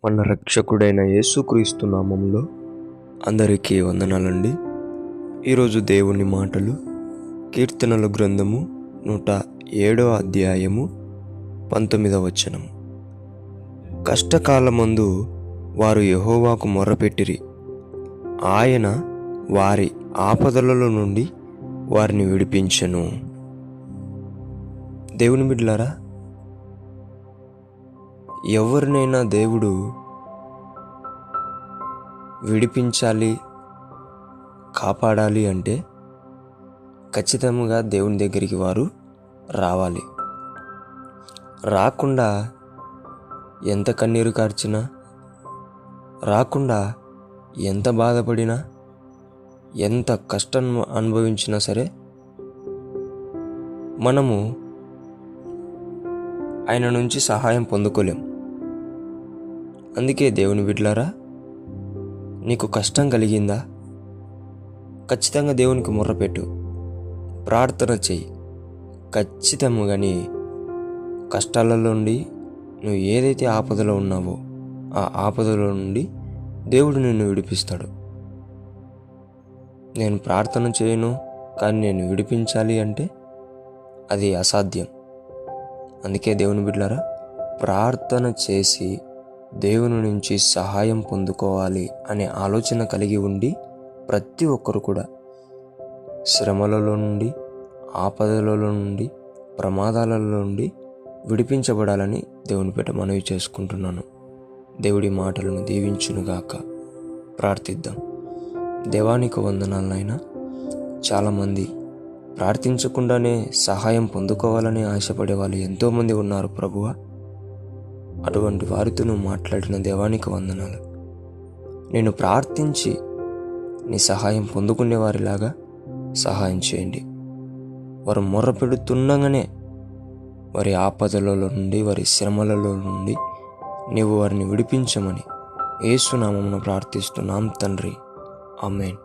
మన రక్షకుడైన యేసుక్రీస్తు నామములో అందరికీ వందనాలండి. ఈరోజు దేవుని మాటలు కీర్తనల గ్రంథము 107వ అధ్యాయము 19వ వచనం. కష్టకాలమందు వారు యెహోవాకు మొర్రపెట్టిరి, ఆయన వారి ఆపదలలో నుండి వారిని విడిపించెను. దేవుని బిడ్డలారా, ఎవరినైనా దేవుడు విడిపించాలి, కాపాడాలి అంటే ఖచ్చితంగా దేవుని దగ్గరికి వారు రావాలి. రాకుండా ఎంత కన్నీరు కార్చినా, రాకుండా ఎంత బాధపడినా, ఎంత కష్టం అనుభవించినా సరే మనము ఆయన నుంచి సహాయం పొందుకోలేం. అందుకే దేవుని బిడ్డలారా, నీకు కష్టం కలిగిందా, ఖచ్చితంగా దేవునికి మొర్రపెట్టు, ప్రార్థన చెయ్యి. ఖచ్చితంగా నీ కష్టాలలో నుండి, నువ్వు ఏదైతే ఆపదలో ఉన్నావో ఆ ఆపదలో నుండి దేవుడు నిన్ను విడిపిస్తాడు. నేను ప్రార్థన చేయను కానీ నేను విడిపించాలి అంటే అది అసాధ్యం. అందుకే దేవుని బిడ్డలారా, ప్రార్థన చేసి దేవుని నుంచి సహాయం పొందుకోవాలి అనే ఆలోచన కలిగి ఉండి ప్రతి ఒక్కరు కూడా శ్రమలలో నుండి, ఆపదలలో నుండి, ప్రమాదాలలో నుండి విడిపించబడాలని దేవుని పేట మనవి చేసుకుంటున్నాను. దేవుడి మాటలను దీవించునుగాక. ప్రార్థిద్దాం. దేవానికి వందనాలనైనా. చాలామంది ప్రార్థించకుండానే సహాయం పొందుకోవాలని ఆశపడే వాళ్ళు ఎంతోమంది ఉన్నారు ప్రభువా. అటువంటి వారితో నువ్వు మాట్లాడిన దేవానికి వందనాలు. నేను ప్రార్థించి నీ సహాయం పొందుకునే వారిలాగా సహాయం చేయండి. వారు మొర్ర పెడుతుండగానే వారి ఆపదలలో నుండి, వారి శ్రమలలో నుండి నీవు వారిని విడిపించమని యేసు నామమున ప్రార్థిస్తున్నాం తండ్రి. ఆమేన్.